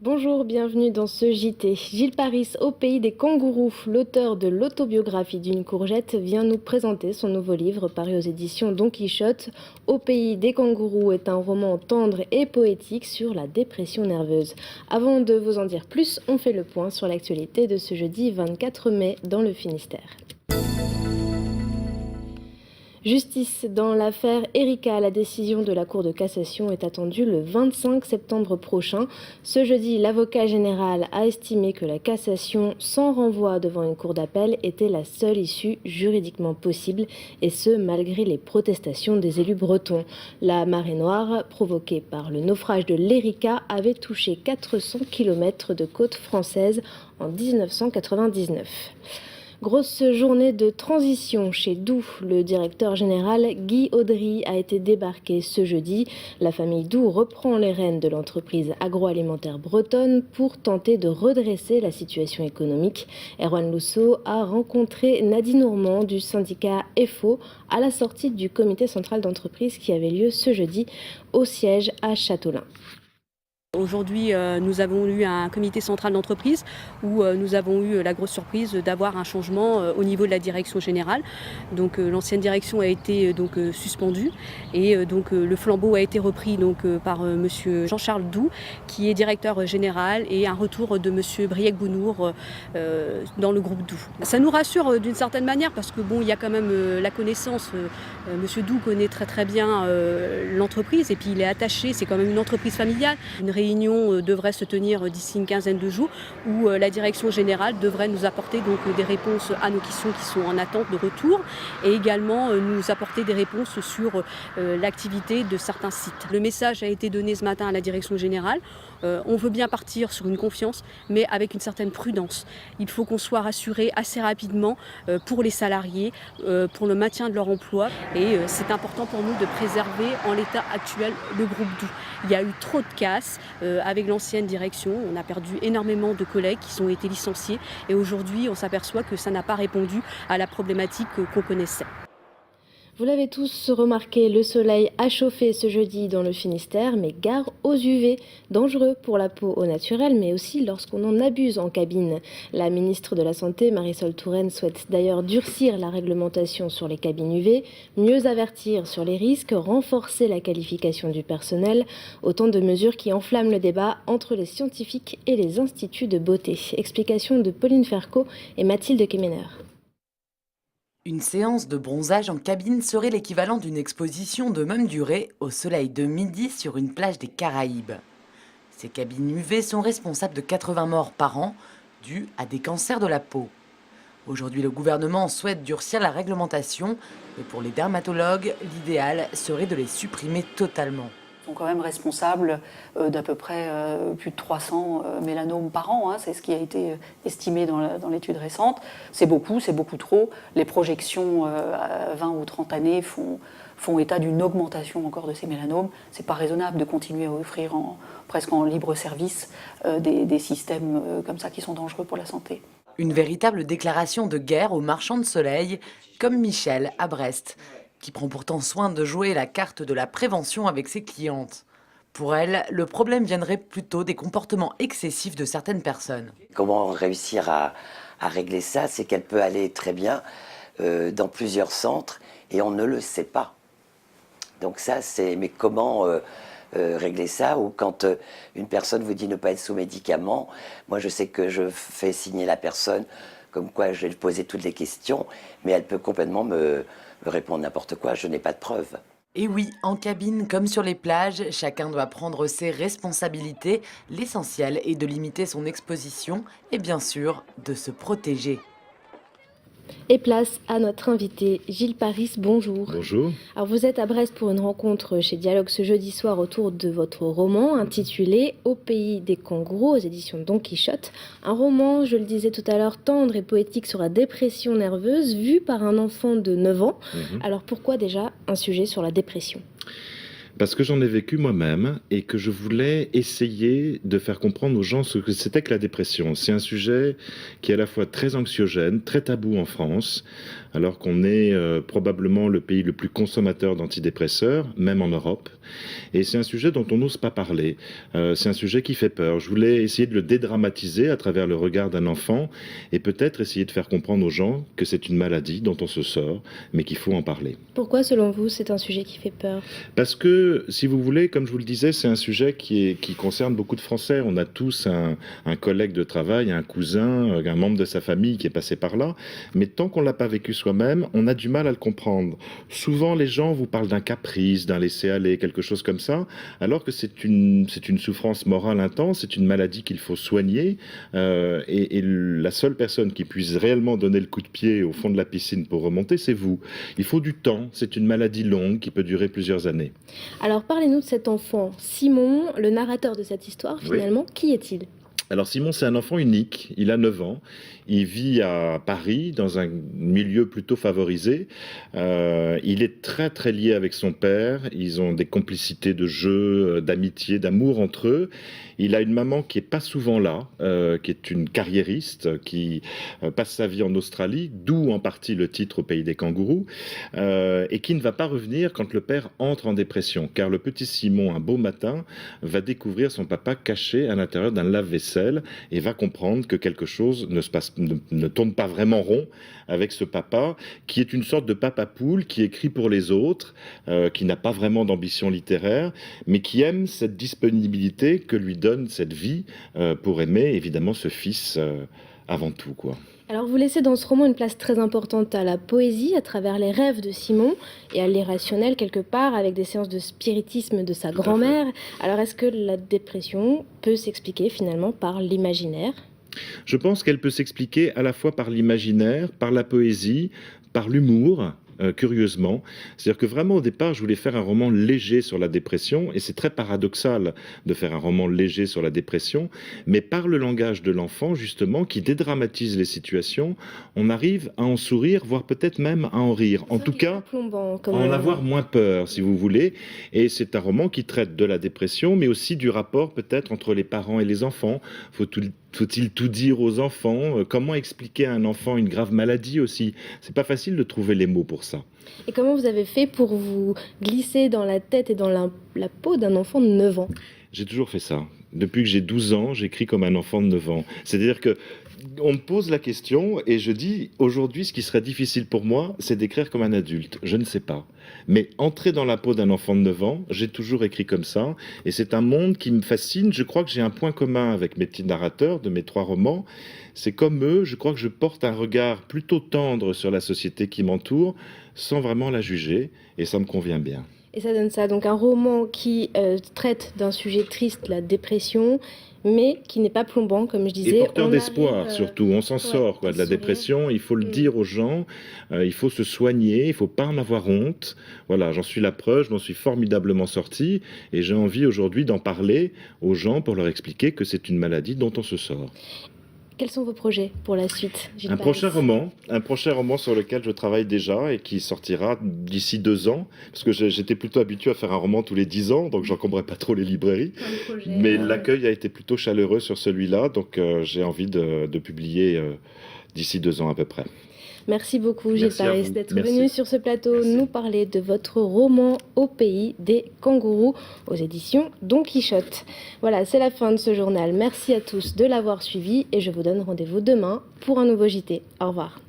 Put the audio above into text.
Bonjour, bienvenue dans ce JT. Gilles Paris, au pays des kangourous, l'auteur de l'autobiographie d'une courgette, vient nous présenter son nouveau livre paru aux éditions Don Quichotte. Au pays des kangourous est un roman tendre et poétique sur la dépression nerveuse. Avant de vous en dire plus, on fait le point sur l'actualité de ce jeudi 24 mai dans le Finistère. Justice dans l'affaire Erika. La décision de la Cour de cassation est attendue le 25 septembre prochain. Ce jeudi, l'avocat général a estimé que la cassation sans renvoi devant une cour d'appel était la seule issue juridiquement possible, et ce malgré les protestations des élus bretons. La marée noire provoquée par le naufrage de l'Erika avait touché 400 km de côte française en 1999. Grosse journée de transition chez Doux. Le directeur général Guy Audry a été débarqué ce jeudi. La famille Doux reprend les rênes de l'entreprise agroalimentaire bretonne pour tenter de redresser la situation économique. Erwan Lousseau a rencontré Nadine Normand du syndicat EFO à la sortie du comité central d'entreprise qui avait lieu ce jeudi au siège à Châteaulin. Aujourd'hui, nous avons eu un comité central d'entreprise où nous avons eu la grosse surprise d'avoir un changement au niveau de la direction générale. Donc l'ancienne direction a été suspendue et le flambeau a été repris par monsieur Jean-Charles Doux, qui est directeur général, et un retour de monsieur Briec-Bounour dans le groupe Doux. Ça nous rassure d'une certaine manière parce que il y a quand même la connaissance. Monsieur Doux connaît très très bien l'entreprise et puis il est attaché. C'est quand même une entreprise familiale. Une réunion devrait se tenir d'ici une quinzaine de jours où la direction générale devrait nous apporter des réponses à nos questions qui sont en attente de retour, et également nous apporter des réponses sur l'activité de certains sites. Le message a été donné ce matin à la direction générale. On veut bien partir sur une confiance, mais avec une certaine prudence. Il faut qu'on soit rassuré assez rapidement pour les salariés, pour le maintien de leur emploi, et c'est important pour nous de préserver en l'état actuel le groupe Doux. Il y a eu trop de casse avec l'ancienne direction. On a perdu énormément de collègues qui ont été licenciés, et aujourd'hui on s'aperçoit que ça n'a pas répondu à la problématique qu'on connaissait. Vous l'avez tous remarqué, le soleil a chauffé ce jeudi dans le Finistère, mais gare aux UV, dangereux pour la peau au naturel, mais aussi lorsqu'on en abuse en cabine. La ministre de la Santé, Marisol Touraine, souhaite d'ailleurs durcir la réglementation sur les cabines UV, mieux avertir sur les risques, renforcer la qualification du personnel, autant de mesures qui enflamment le débat entre les scientifiques et les instituts de beauté. Explication de Pauline Ferco et Mathilde Kemener. Une séance de bronzage en cabine serait l'équivalent d'une exposition de même durée au soleil de midi sur une plage des Caraïbes. Ces cabines UV sont responsables de 80 morts par an dus à des cancers de la peau. Aujourd'hui, le gouvernement souhaite durcir la réglementation, mais pour les dermatologues, l'idéal serait de les supprimer totalement. Ils sont quand même responsables d'à peu près plus de 300 mélanomes par an. C'est ce qui a été estimé dans l'étude récente. C'est beaucoup trop. Les projections à 20 ou 30 années font état d'une augmentation encore de ces mélanomes. C'est pas raisonnable de continuer à offrir presque en libre service des systèmes comme ça qui sont dangereux pour la santé. Une véritable déclaration de guerre aux marchands de soleil, comme Michel à Brest, qui prend pourtant soin de jouer la carte de la prévention avec ses clientes. Pour elle, le problème viendrait plutôt des comportements excessifs de certaines personnes. Comment réussir à régler ça? C'est qu'elle peut aller très bien dans plusieurs centres et on ne le sait pas. Donc ça, c'est... Mais comment régler ça? Ou quand une personne vous dit ne pas être sous médicaments, moi je sais que je fais signer la personne comme quoi je vais lui poser toutes les questions, mais elle peut complètement me répondre n'importe quoi, je n'ai pas de preuves. Et oui, en cabine comme sur les plages, chacun doit prendre ses responsabilités. L'essentiel est de limiter son exposition et bien sûr de se protéger. Et place à notre invité Gilles Paris, bonjour. Bonjour. Alors vous êtes à Brest pour une rencontre chez Dialogue ce jeudi soir autour de votre roman intitulé Au pays des kangourous aux éditions Don Quichotte. Un roman, je le disais tout à l'heure, tendre et poétique sur la dépression nerveuse vue par un enfant de 9 ans. Alors pourquoi déjà un sujet sur la dépression ? Parce que j'en ai vécu moi-même et que je voulais essayer de faire comprendre aux gens ce que c'était que la dépression. C'est un sujet qui est à la fois très anxiogène, très tabou en France, alors qu'on est probablement le pays le plus consommateur d'antidépresseurs, même en Europe. Et c'est un sujet dont on n'ose pas parler. C'est un sujet qui fait peur. Je voulais essayer de le dédramatiser à travers le regard d'un enfant et peut-être essayer de faire comprendre aux gens que c'est une maladie dont on se sort, mais qu'il faut en parler. Pourquoi, selon vous, c'est un sujet qui fait peur? Parce que, si vous voulez, comme je vous le disais, c'est un sujet qui concerne beaucoup de Français. On a tous un collègue de travail, un cousin, un membre de sa famille qui est passé par là. Mais tant qu'on ne l'a pas vécu soi-même, on a du mal à le comprendre. Souvent, les gens vous parlent d'un caprice, d'un laisser-aller, quelque chose comme ça, alors que c'est une souffrance morale intense, c'est une maladie qu'il faut soigner. Et la seule personne qui puisse réellement donner le coup de pied au fond de la piscine pour remonter, c'est vous. Il faut du temps. C'est une maladie longue qui peut durer plusieurs années. Alors parlez-nous de cet enfant, Simon, le narrateur de cette histoire finalement. Qui est-il? Alors Simon, c'est un enfant unique, il a 9 ans, il vit à Paris dans un milieu plutôt favorisé, il est très très lié avec son père, ils ont des complicités de jeu, d'amitié, d'amour entre eux. Il a une maman qui est pas souvent là, qui est une carriériste, qui passe sa vie en Australie, d'où en partie le titre Au pays des kangourous, et qui ne va pas revenir quand le père entre en dépression, car le petit Simon, un beau matin, va découvrir son papa caché à l'intérieur d'un lave-vaisselle et va comprendre que quelque chose ne tourne pas vraiment rond avec ce papa, qui est une sorte de papa poule, qui écrit pour les autres, qui n'a pas vraiment d'ambition littéraire, mais qui aime cette disponibilité que lui donne cette vie pour aimer évidemment ce fils avant tout, quoi. Alors vous laissez dans ce roman une place très importante à la poésie, à travers les rêves de Simon, et à l'irrationnel quelque part, avec des séances de spiritisme de sa grand-mère. Alors est-ce que la dépression peut s'expliquer finalement par l'imaginaire ? Je pense qu'elle peut s'expliquer à la fois par l'imaginaire, par la poésie, par l'humour. Curieusement. C'est-à-dire que vraiment au départ je voulais faire un roman léger sur la dépression et c'est très paradoxal de faire un roman léger sur la dépression, mais par le langage de l'enfant justement qui dédramatise les situations, on arrive à en sourire, voire peut-être même à en rire. En tout cas, à en avoir moins peur si vous voulez, et c'est un roman qui traite de la dépression mais aussi du rapport peut-être entre les parents et les enfants. Faut-il tout dire aux enfants? Comment expliquer à un enfant une grave maladie aussi? C'est pas facile de trouver les mots pour ça. Et comment vous avez fait pour vous glisser dans la tête et dans la peau d'un enfant de 9 ans? J'ai toujours fait ça. Depuis que j'ai 12 ans, j'écris comme un enfant de 9 ans. C'est-à-dire que on me pose la question et je dis aujourd'hui ce qui serait difficile pour moi, c'est d'écrire comme un adulte. Je ne sais pas. Mais entrer dans la peau d'un enfant de 9 ans, j'ai toujours écrit comme ça et c'est un monde qui me fascine. Je crois que j'ai un point commun avec mes petits narrateurs de mes 3 romans. C'est comme eux, je crois que je porte un regard plutôt tendre sur la société qui m'entoure sans vraiment la juger et ça me convient bien. Et ça donne ça, donc un roman qui traite d'un sujet triste, la dépression, mais qui n'est pas plombant, comme je disais. Et porteur d'espoir, surtout. On s'en sort de la dépression, il faut le dire aux gens, il faut se soigner, il ne faut pas en avoir honte. Voilà, j'en suis la preuve, je m'en suis formidablement sorti, et j'ai envie aujourd'hui d'en parler aux gens pour leur expliquer que c'est une maladie dont on se sort. Quels sont vos projets pour la suite, Gilles Un prochain roman sur lequel je travaille déjà et qui sortira d'ici 2 ans, parce que j'étais plutôt habitué à faire un roman tous les 10 ans, donc j'encombrais pas trop les librairies. Mais l'accueil a été plutôt chaleureux sur celui-là, donc j'ai envie de publier d'ici 2 ans à peu près. Merci beaucoup Gilles Paris d'être Merci. venu sur ce plateau nous parler de votre roman Au pays des kangourous aux éditions Don Quichotte. Voilà, c'est la fin de ce journal. Merci à tous de l'avoir suivi et je vous donne rendez-vous demain pour un nouveau JT. Au revoir.